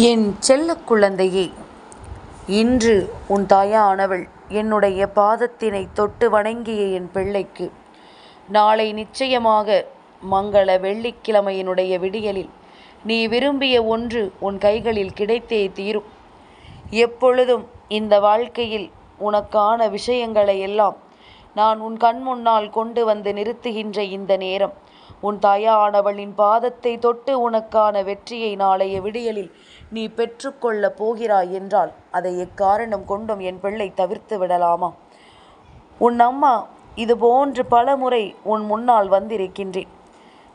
என் செல்லக் குழந்தையே, இன்று உன் தாயானவள் என்னுடைய பாதத்தினை தொட்டு வணங்கிய என் பிள்ளைக்கு நாளை நிச்சயமாக மங்கள வெள்ளிக்கிழமையினுடைய விடியலில் நீ விரும்பிய ஒன்று உன் கைகளில் கிடைத்தே தீரும். எப்பொழுதும் இந்த வாழ்க்கையில் உனக்கான விஷயங்களை எல்லாம் நான் உன் கண் முன்னால் கொண்டு வந்து நிறுத்துகின்ற இந்த நேரம், உன் தாயானவளின் பாதத்தை தொட்டு உனக்கான வெற்றியை நாளைய விடியலில் நீ பெற்றுக்கொள்ளப் போகிறாய் என்றால் அதை எக்காரணம் கொண்டும் என் பிள்ளை தவிர்த்து விடலாமா? உன் அம்மா இது போன்று பலமுறை உன் முன்னால் வந்திருக்கின்றேன்.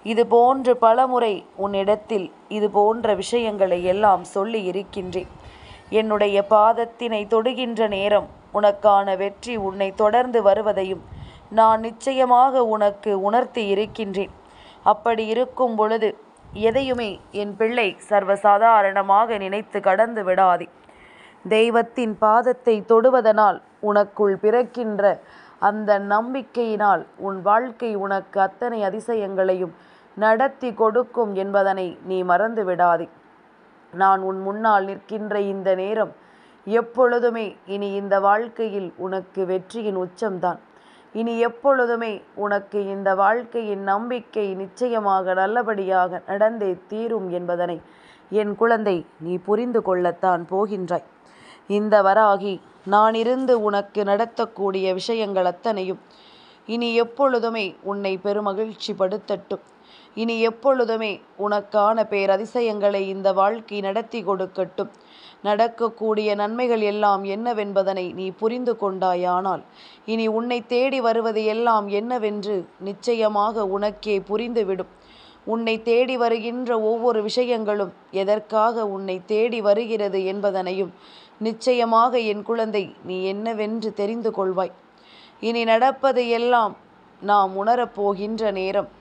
இது போன்று பலமுறை உன்னிடத்தில் இது போன்ற விஷயங்களை எல்லாம் சொல்லி இருக்கின்றேன். என்னுடைய பாதத்தினை தொடுகின்ற நேரம் உனக்கான வெற்றி உன்னை தொடர்ந்து வருவதையும் நான் நிச்சயமாக உனக்கு உணர்த்தி இருக்கின்றேன். அப்படி இருக்கும் பொழுது எதையுமே என் பிள்ளை சர்வசாதாரணமாக நினைத்து கடந்து விடாதே. தெய்வத்தின் பாதத்தை தொடுவதனால் உனக்குள் பிறக்கின்ற அந்த நம்பிக்கையினால் உன் வாழ்க்கை உனக்கு அத்தனை அதிசயங்களையும் நடத்தி கொடுக்கும் என்பதனை நீ மறந்து விடாதே. நான் உன் முன்னால் நிற்கின்ற இந்த நேரம் எப்பொழுதுமே இனி இந்த வாழ்க்கையில் உனக்கு வெற்றியின் உச்சம்தான். இனி எப்பொழுதுமே உனக்கு இந்த வாழ்க்கையின் நம்பிக்கை நிச்சயமாக நல்லபடியாக நடந்தே தீரும் என்பதனை என் குழந்தை நீ புரிந்து கொள்ளத்தான் போகின்றாய். இந்த வராகி நான் இருந்து உனக்கு நடத்தக்கூடிய விஷயங்கள் அத்தனையும் இனி எப்பொழுதுமே உன்னை பெருமகிழ்ச்சி படுத்தட்டும். இனி எப்பொழுதுமே உனக்கான பேரதிசயங்களை இந்த வாழ்க்கை நடத்தி கொடுக்கட்டும். நடக்கக்கூடிய நன்மைகள் எல்லாம் என்னவென்பதனை நீ புரிந்து கொண்டாயானால் இனி உன்னை தேடி வருவது எல்லாம் என்னவென்று நிச்சயமாக உனக்கே புரிந்துவிடும். உன்னை தேடி வருகின்ற ஒவ்வொரு விஷயங்களும் எதற்காக உன்னை தேடி வருகிறது என்பதனையும் நிச்சயமாக என் குழந்தை நீ என்னவென்று தெரிந்து கொள்வாய். இனி நடப்பது எல்லாம் நாம் உணரப்போகின்ற நேரம்.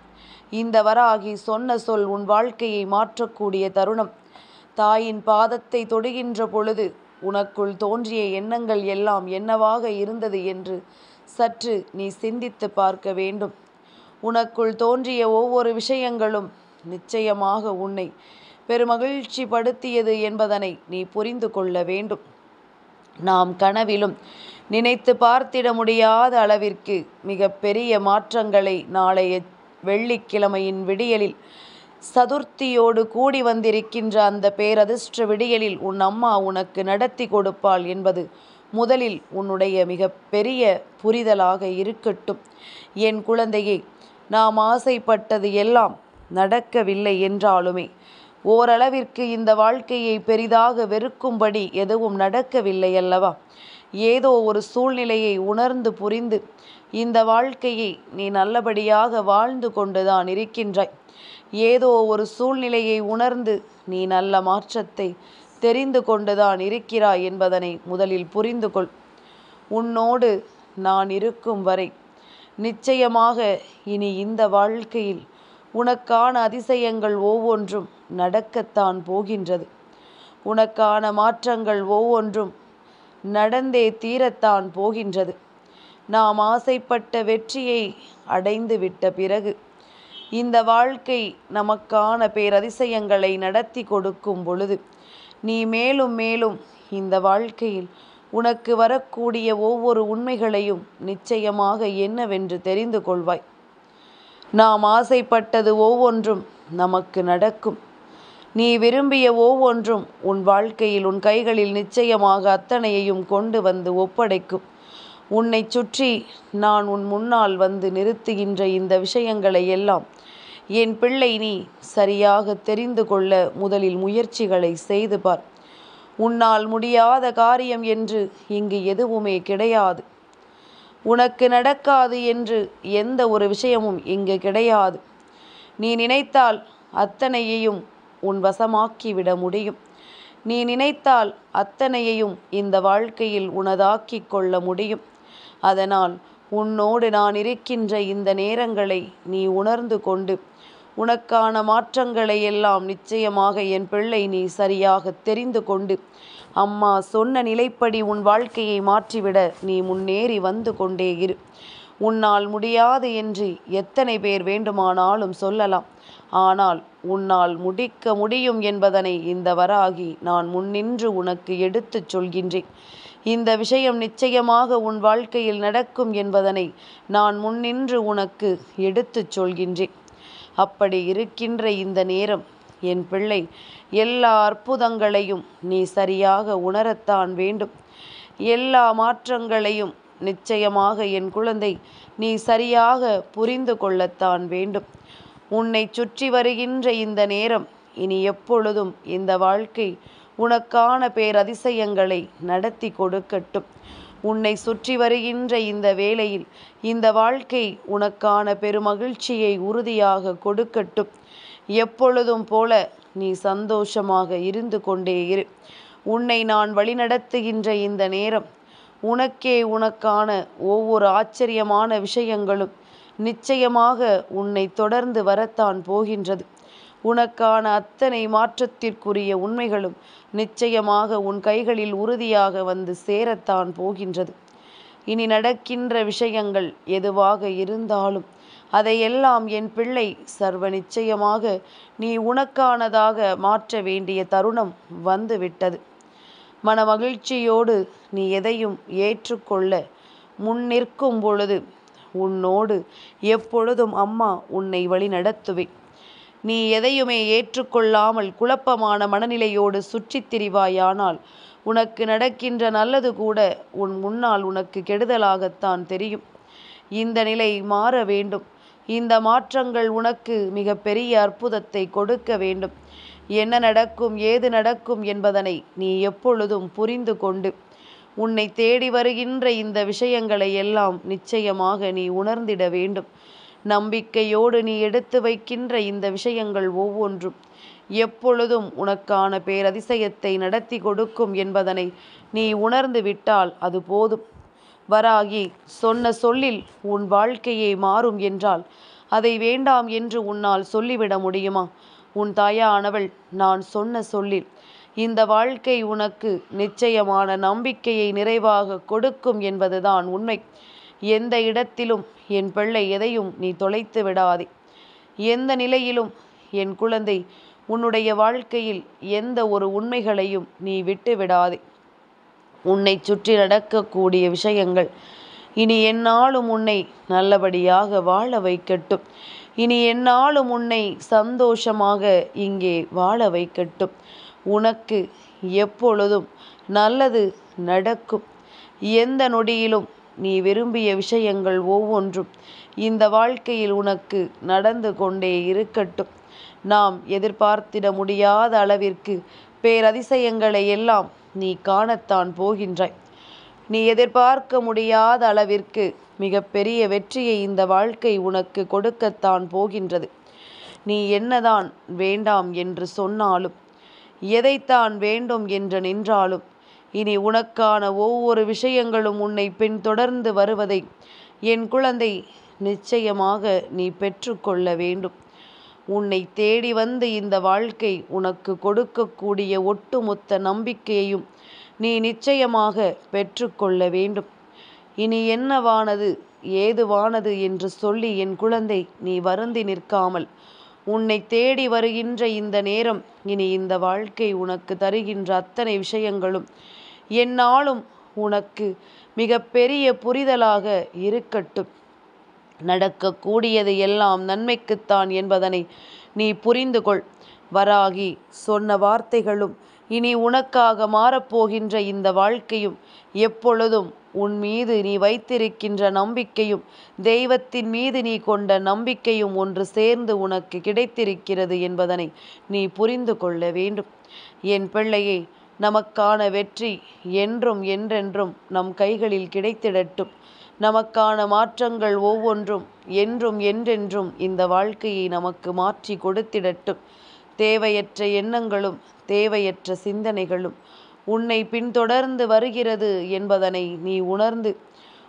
இந்த வராகி சொன்ன சொல் உன் வாழ்க்கையை மாற்றக்கூடிய தருணம். தாயின் பாதத்தை தொடுகின்ற பொழுது உனக்குள் தோன்றிய எண்ணங்கள் எல்லாம் என்னவாக இருந்தது என்று சற்று நீ சிந்தித்து பார்க்க வேண்டும். உனக்குள் தோன்றிய ஒவ்வொரு விஷயங்களும் நிச்சயமாக உன்னை பெருமகிழ்ச்சி படுத்தியது என்பதனை நீ புரிந்து கொள்ள வேண்டும். நாம் கனவிலும் நினைத்து பார்த்திட முடியாத அளவிற்கு மிக பெரிய மாற்றங்களை நாளைய வெள்ளிக்கிழமையின் விடியலில் சதுர்த்தியோடு கூடி வந்திருக்கின்ற அந்த பேரதிர்ஷ்ட விடியலில் உன் அம்மா உனக்கு நடத்தி கொடுப்பாள் என்பது முதலில் உன்னுடைய மிக பெரிய புரிதலாக இருக்கட்டும். என் குழந்தையே, நாம் ஆசைப்பட்டது எல்லாம் நடக்கவில்லை என்றாலுமே ஓரளவிற்கு இந்த வாழ்க்கையை பெரிதாக வெறுக்கும்படி எதுவும் நடக்கவில்லை அல்லவா? ஏதோ ஒரு சூழ்நிலையை உணர்ந்து புரிந்து இந்த வாழ்க்கையை நீ நல்லபடியாக வாழ்ந்து கொண்டுதான் இருக்கின்றாய். ஏதோ ஒரு சூழ்நிலையை உணர்ந்து நீ நல்ல மாற்றத்தை தெரிந்து கொண்டுதான் இருக்கிறாய் என்பதனை முதலில் புரிந்து கொள். உன்னோடு நான் இருக்கும் வரை நிச்சயமாக இனி இந்த வாழ்க்கையில் உனக்கான அதிசயங்கள் ஒவ்வொன்றும் நடக்கத்தான் போகின்றது. உனக்கான மாற்றங்கள் ஒவ்வொன்றும் நடந்தே தீரத்தான் போகின்றது. நாம் ஆசைப்பட்ட வெற்றியை அடைந்து விட்ட பிறகு இந்த வாழ்க்கை நமக்கான பேரதிசயங்களை நடத்தி கொடுக்கும் பொழுது நீ மேலும் மேலும் இந்த வாழ்க்கையில் உனக்கு வரக்கூடிய ஒவ்வொரு உண்மைகளையும் நிச்சயமாக என்னவென்று தெரிந்து கொள்வாய். நாம் ஆசைப்பட்டது ஒவ்வொன்றும் நமக்கு நடக்கும். நீ விரும்பிய ஒவ்வொன்றும் உன் வாழ்க்கையில் உன் கைகளில் நிச்சயமாக அத்தனையையும் கொண்டு வந்து ஒப்படைக்கும். உன்னை சுற்றி நான் உன் முன்னால் வந்து நிறுத்துகின்ற இந்த விஷயங்களை எல்லாம் என் பிள்ளை நீ சரியாக தெரிந்து கொள்ள முதலில் முயற்சிகளை செய்து பார். உன்னால் முடியாத காரியம் என்று இங்கு எதுவுமே கிடையாது. உனக்கு நடக்காது என்று எந்த ஒரு விஷயமும் இங்கு கிடையாது. நீ நினைத்தால் அத்தனையையும் உன் வசமாக்கிவிட முடியும். நீ நினைத்தால் அத்தனையையும் இந்த வாழ்க்கையில் உனதாக்கி கொள்ள முடியும். அதனால் உன்னோடு நான் இருக்கின்ற இந்த நேரங்களை நீ உணர்ந்து கொண்டு உனக்கான மாற்றங்களை எல்லாம் நிச்சயமாக என் பிள்ளை நீ சரியாக தெரிந்து கொண்டு அம்மா சொன்ன நிலைப்படி உன் வாழ்க்கையை மாற்றிவிட நீ முன்னேறி வந்து கொண்டே இரு. உன்னால் முடியாது என்று எத்தனை பேர் வேண்டுமானாலும் சொல்லலாம். ஆனால் உன்னால் முடிக்க முடியும் என்பதனை இந்த வராகி நான் முன்னின்று உனக்கு எடுத்துச் சொல்கின்றேன். இந்த விஷயம் நிச்சயமாக உன் வாழ்க்கையில் நடக்கும் என்பதனை நான் முன்னின்று உனக்கு எடுத்துச் சொல்கின்றேன். அப்படி இருக்கின்ற இந்த நேரம் என் பிள்ளை, எல்லா அற்புதங்களையும் நீ சரியாக உணரத்தான் வேண்டும். எல்லா மாற்றங்களையும் நிச்சயமாக என் குழந்தை நீ சரியாக புரிந்து கொள்ளத்தான் வேண்டும். உன்னை சுற்றி வருகின்ற இந்த நேரம் இனி எப்பொழுதும் இந்த வாழ்க்கை உனக்கான பேரதிசயங்களை நடத்தி கொடுக்கட்டும். உன்னை சுற்றி வருகின்ற இந்த வேளையில் இந்த வாழ்க்கை உனக்கான பெருமகிழ்ச்சியை உறுதியாக கொடுக்கட்டும். எப்பொழுதும் போல நீ சந்தோஷமாக இருந்து கொண்டே இரு. உன்னை நான் வழிநடத்துகின்ற இந்த நேரம் உனக்கே உனக்கான ஒவ்வொரு ஆச்சரியமான விஷயங்களும் நிச்சயமாக உன்னை தொடர்ந்து வரத்தான் போகின்றது. உனக்கான அத்தனை மாற்றத்திற்குரிய உண்மைகளும் நிச்சயமாக உன் கைகளில் உறுதியாக வந்து சேரத்தான் போகின்றது. இனி நடக்கின்ற விஷயங்கள் எதுவாக இருந்தாலும் அதையெல்லாம் என் பிள்ளை சர்வ நிச்சயமாக நீ உனக்கானதாக மாற்ற வேண்டிய தருணம் வந்துவிட்டது. மனமகிழ்ச்சியோடு நீ எதையும் ஏற்றுக்கொள்ள முன்னிற்கும் பொழுது உன்னோடு எப்பொழுதும் அம்மா உன்னை வழி நடத்துவேன். நீ எதையுமே ஏற்றுக்கொள்ளாமல் குழப்பமான மனநிலையோடு சுற்றித் திரிவாயானால் உனக்கு நடக்கின்ற நல்லது கூட உன் முன்னால் உனக்கு கெடுதலாகத்தான் தெரியும். இந்த நிலை மாற வேண்டும். இந்த மாற்றங்கள் உனக்கு மிக பெரிய அற்புதத்தை கொடுக்க வேண்டும். என்ன நடக்கும் ஏது நடக்கும் என்பதனை நீ எப்பொழுதும் புரிந்து கொண்டு உன்னை தேடி வருகின்ற இந்த விஷயங்களை எல்லாம் நிச்சயமாக நீ உணர்ந்திட வேண்டும். நம்பிக்கையோடு நீ எடுத்து வைக்கின்ற இந்த விஷயங்கள் ஒவ்வொன்றும் எப்பொழுதும் உனக்கான பேரதிசயத்தை நடத்தி கொடுக்கும் என்பதனை நீ உணர்ந்து விட்டால் அது போதும். வராகி சொன்ன சொல்லில் உன் வாழ்க்கையே மாறும் என்றால் அதை வேண்டாம் என்று உன்னால் சொல்லிவிட முடியுமா? உன் தாயானவள் நான் சொன்ன சொல்லில் இந்த வாழ்க்கை உனக்கு நிச்சயமான நம்பிக்கையை நிறைவாக கொடுக்கும் என்பதுதான் உண்மை. எந்த இடத்திலும் என் பிள்ளை எதையும் நீ தொலைத்து விடாதே. எந்த நிலையிலும் என் குழந்தை உன்னுடைய வாழ்க்கையில் எந்த ஒரு உண்மைகளையும் நீ விட்டு விடாதே. உன்னை சுற்றி நடக்கக்கூடிய விஷயங்கள் இனி எந்நாளும் உன்னை நல்லபடியாக வாழ வைக்கட்டும். இனி எந்நாளும் உன்னை சந்தோஷமாக இங்கே வாழ வைக்கட்டும். உனக்கு எப்பொழுதும் நல்லது நடக்கும். எந்த நொடியிலும் நீ விரும்பிய விஷயங்கள் ஒவ்வொன்றும் இந்த வாழ்க்கையில் உனக்கு நடந்து கொண்டே இருக்கட்டும். நாம் எதிர்பார்த்திட முடியாத அளவிற்கு பேரதிசயங்களை எல்லாம் நீ காணத்தான் போகின்றாய். நீ எதிர்பார்க்க முடியாத அளவிற்கு மிகப்பெரிய வெற்றியை இந்த வாழ்க்கை உனக்கு கொடுக்கத்தான் போகின்றது. நீ என்னதான் வேண்டாம் என்று சொன்னாலும், எதைத்தான் வேண்டும் என்று நின்றாலும், இனி உனக்கான ஒவ்வொரு விஷயங்களும் உன்னை பின்தொடர்ந்து வருவதை என் குழந்தை நிச்சயமாக நீ பெற்றுக்கொள்ள வேண்டும். உன்னை தேடி வந்து இந்த வாழ்க்கை உனக்கு கொடுக்கக்கூடிய ஒட்டுமொத்த நம்பிக்கையையும் நீ நிச்சயமாக பெற்றுக்கொள்ள வேண்டும். இனி என்னவானது ஏதுவானது என்று சொல்லி என் குழந்தை நீ வருந்தி நிற்காமல் உன்னை தேடி வருகின்ற இந்த நேரம் இனி இந்த வாழ்க்கை உனக்கு தருகின்ற அத்தனை விஷயங்களும் எந்நாளும் உனக்கு மிக பெரிய புரிதலாக இருக்கட்டும். நடக்கக்கூடியது எல்லாம் நன்மைக்குத்தான் என்பதனை நீ புரிந்து கொள். வராகி சொன்ன வார்த்தைகளும் இனி உனக்காக மாறப்போகின்ற இந்த வாழ்க்கையும் எப்பொழுதும் உன் மீது நீ வைத்திருக்கின்ற நம்பிக்கையும் தெய்வத்தின் மீது நீ கொண்ட நம்பிக்கையும் ஒன்று சேர்ந்து உனக்கு கிடைத்திருக்கிறது என்பதனை நீ புரிந்து கொள்ள வேண்டும். என் பிள்ளையே, நமக்கான வெற்றி என்றும் என்றென்றும் நம் கைகளில் கிடைத்திடட்டும். நமக்கான மாற்றங்கள் ஒவ்வொன்றும் என்றும் என்றென்றும் இந்த வாழ்க்கையை நமக்கு மாற்றி கொடுத்திடட்டும். தேவையற்ற எண்ணங்களும் தேவையற்ற சிந்தனைகளும் உன்னை பின்தொடர்ந்து வருகிறது என்பதனை நீ உணர்ந்து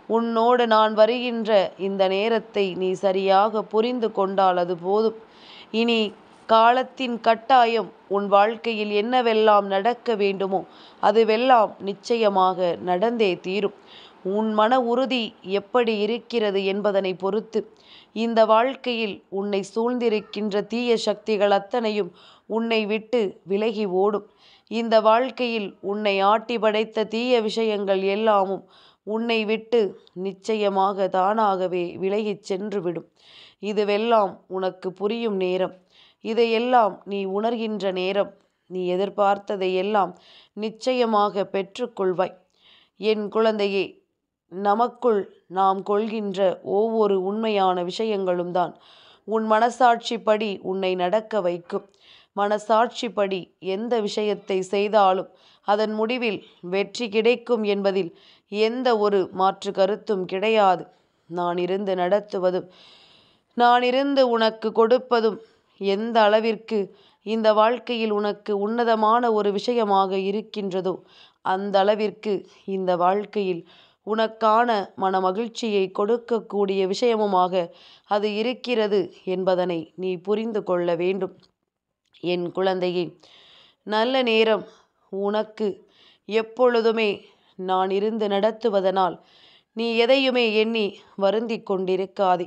உன்னோடு நான் வருகின்ற இந்த நேரத்தை நீ சரியாக புரிந்து கொண்டால் அது போதும். இனி காலத்தின் கட்டாயம் உன் வாழ்க்கையில் என்னவெல்லாம் நடக்க வேண்டுமோ அதுவெல்லாம் நிச்சயமாக நடந்தே தீரும். உன் மன உறுதி எப்படி இருக்கிறது என்பதனை பொறுத்து இந்த வாழ்க்கையில் உன்னை சூழ்ந்திருக்கின்ற தீய சக்திகள் அத்தனையும் உன்னை விட்டு விலகி ஓடும். இந்த வாழ்க்கையில் உன்னை ஆட்டி படைத்த தீய விஷயங்கள் எல்லாமும் உன்னை விட்டு நிச்சயமாக தானாகவே விலகிச் சென்றுவிடும். இதுவெல்லாம் உனக்கு புரியும் நேரம். இதையெல்லாம் நீ உணர்கின்ற நேரம். நீ எதிர்பார்த்ததை எல்லாம் நிச்சயமாக பெற்றுக்கொள்வாய். என் குழந்தையே, நமக்குள் நாம் கொள்கின்ற ஒவ்வொரு உண்மையான விஷயங்களும் தான் உன் மனசாட்சிப்படி உன்னை நடக்க வைக்கும். மனசாட்சிப்படி எந்த விஷயத்தை செய்தாலும் அதன் முடிவில் வெற்றி கிடைக்கும் என்பதில் எந்த ஒரு மாற்று கருத்தும் கிடையாது. நான் இருந்து நடத்துவதும் நான் இருந்து உனக்கு கொடுப்பதும் எந்த அளவிற்கு இந்த வாழ்க்கையில் உனக்கு உன்னதமான ஒரு விஷயமாக இருக்கின்றதோ அந்த அளவிற்கு இந்த வாழ்க்கையில் உனக்கான மன மகிழ்ச்சியை கொடுக்கக்கூடிய விஷயமுமாக அது இருக்கிறது என்பதனை நீ புரிந்து கொள்ள வேண்டும். என் குழந்தையே, நல்ல நேரம் உனக்கு எப்பொழுதுமே நான் இருந்து நடத்துவதனால் நீ எதையுமே எண்ணி வருந்தி கொண்டிருக்காதே.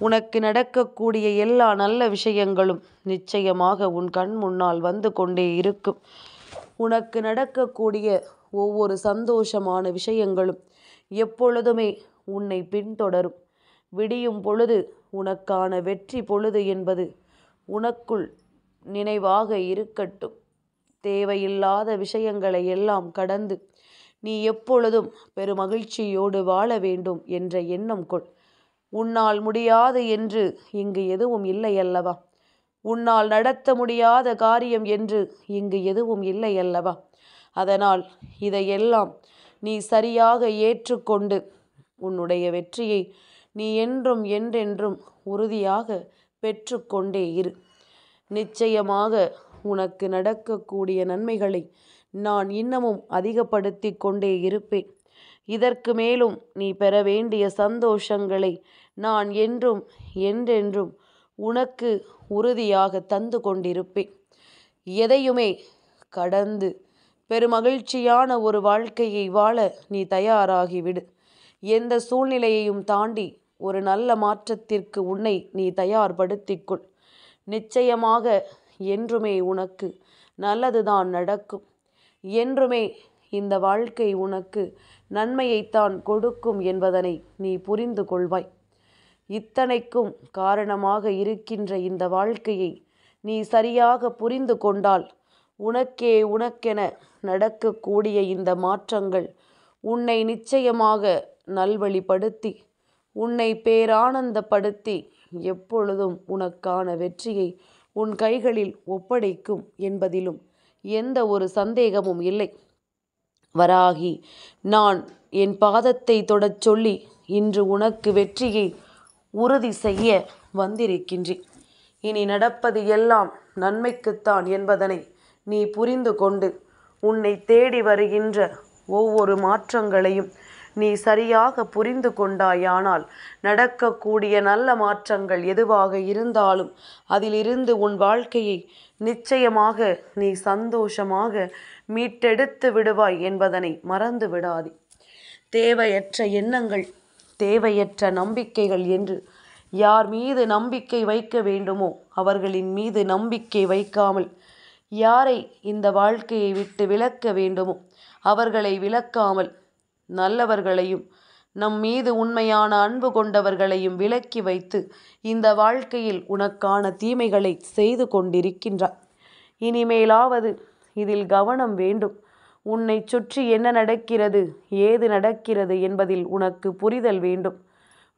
உனக்கு நடக்கக்கூடிய எல்லா நல்ல விஷயங்களும் நிச்சயமாக உன் கண் முன்னால் வந்து கொண்டே இருக்கும். உனக்கு நடக்கக்கூடிய ஒவ்வொரு சந்தோஷமான விஷயங்களும் எப்பொழுதுமே உன்னை பின்தொடரும். விடியும் பொழுது உனக்கான வெற்றி பொழுது என்பது உனக்குள் நினைவாக இருக்கட்டும். தேவையில்லாத விஷயங்களை எல்லாம் கடந்து நீ எப்பொழுதும் பெருமகிழ்ச்சியோடு வாழ வேண்டும் என்ற எண்ணம் கொள். உன்னால் முடியாது என்று இங்கு எதுவும் இல்லை அல்லவா? உன்னால் நடத்த முடியாத காரியம் என்று இங்கு எதுவும் இல்லை அல்லவா? அதனால் இதையெல்லாம் நீ சரியாக ஏற்றுக்கொண்டு உன்னுடைய வெற்றியை நீ என்றும் என்றென்றும் உறுதியாக பெற்றுக்கொண்டே இரு. நிச்சயமாக உனக்கு நடக்கக்கூடிய நன்மைகளை நான் இன்னமும் அதிகப்படுத்தி கொண்டே இருப்பேன். இதற்கு மேலும் நீ பெற வேண்டிய சந்தோஷங்களை நான் என்றும் என்றென்றும் உனக்கு உறுதியாக தந்து கொண்டிருப்பேன். எதையுமே கடந்து பெருமகிழ்ச்சியான ஒரு வாழ்க்கையை வாழ நீ தயாராகிவிடு. எந்த சூழ்நிலையையும் தாண்டி ஒரு நல்ல மாற்றத்திற்கு உன்னை நீ தயார்படுத்திக்கொள். நிச்சயமாக என்றுமே உனக்கு நல்லதுதான் நடக்கும். என்றுமே இந்த வாழ்க்கை உனக்கு நன்மையைத்தான் கொடுக்கும் என்பதனை நீ புரிந்து கொள்வாய். இத்தனைக்கும் காரணமாக இருக்கின்ற இந்த வாழ்க்கையை நீ சரியாக புரிந்து கொண்டால் உனக்கென நடக்கக்கூடிய இந்த மாற்றங்கள் உன்னை நிச்சயமாக நல்வழிப்படுத்தி உன்னை பேரானந்தப்படுத்தி எப்பொழுதும் உனக்கான வெற்றியை உன் கைகளில் ஒப்படைக்கும் என்பதிலும் எந்த ஒரு சந்தேகமும் இல்லை. வராகி, நான் என் பாதத்தை தொடச் சொல்லி இன்று உனக்கு வெற்றியை உறுதி செய்ய வந்திருக்கின்றேன். இனி நடப்பது எல்லாம் நன்மைக்குத்தான் என்பதனை நீ புரிந்து கொண்டு உன்னை தேடி வருகின்ற ஒவ்வொரு மாற்றங்களையும் நீ சரியாக புரிந்து கொண்டாயானால் நடக்கக்கூடிய நல்ல மாற்றங்கள் எதுவாக இருந்தாலும் அதிலிருந்து உன் வாழ்க்கையை நிச்சயமாக நீ சந்தோஷமாக மீட்டெடுத்து விடுவாய் என்பதனை மறந்து விடாதே. தேவையற்ற எண்ணங்கள், தேவையற்ற நம்பிக்கைகள் என்று யார் மீது நம்பிக்கை வைக்க வேண்டுமோ அவர்களின் மீது நம்பிக்கை வைக்காமல், யாரை இந்த வாழ்க்கையை விட்டு விலக்க வேண்டுமோ அவர்களை விலக்காமல், நல்லவர்களையும் நம் மீது உண்மையான அன்பு கொண்டவர்களையும் விலக்கி வைத்து இந்த வாழ்க்கையில் உனக்கான தீமைகளை செய்து கொண்டிருக்கின்றாய். இனிமேலாவது இதில் கவனம் வேண்டும். உன்னை சுற்றி என்ன நடக்கிறது, ஏது நடக்கிறது என்பதில் உனக்கு புரிதல் வேண்டும்.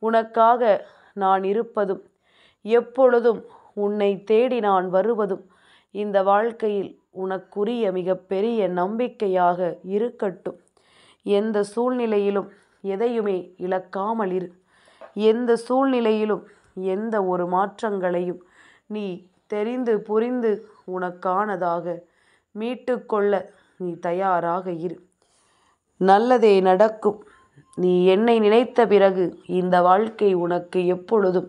உனக்காக நான் இருப்பதும் எப்பொழுதும் உன்னை தேடி நான் வருவதும் இந்த வாழ்க்கையில் உனக்குரிய மிகப்பெரிய நம்பிக்கையாக இருக்கட்டும். எந்த சூழ்நிலையிலும் எதையுமே இழக்காமல் இரு. எந்த சூழ்நிலையிலும் எந்த ஒரு மாற்றங்களையும் நீ தெரிந்து புரிந்து உனக்கானதாக மீட்டுக்கொள்ள நீ தயாராக இரு. நல்லதே நடக்கும். நீ என்னை நினைத்த பிறகு இந்த வாழ்க்கை உனக்கு எப்பொழுதும்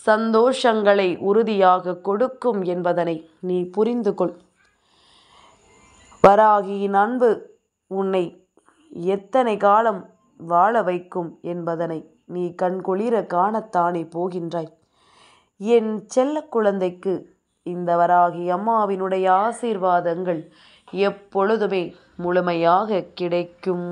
சந்தோஷங்களை உறுதியாக கொடுக்கும் என்பதனை நீ புரிந்து கொள். வராகியின் அன்பு உன்னை எத்தனை காலம் வாழ வைக்கும் என்பதனை நீ கண்குளிர காணத்தானே போகின்றாய். என் செல்ல குழந்தைக்கு இந்த வராகி அம்மாவினுடைய ஆசீர்வாதங்கள் எப்பொழுதுமே முழுமையாக கிடைக்கும்.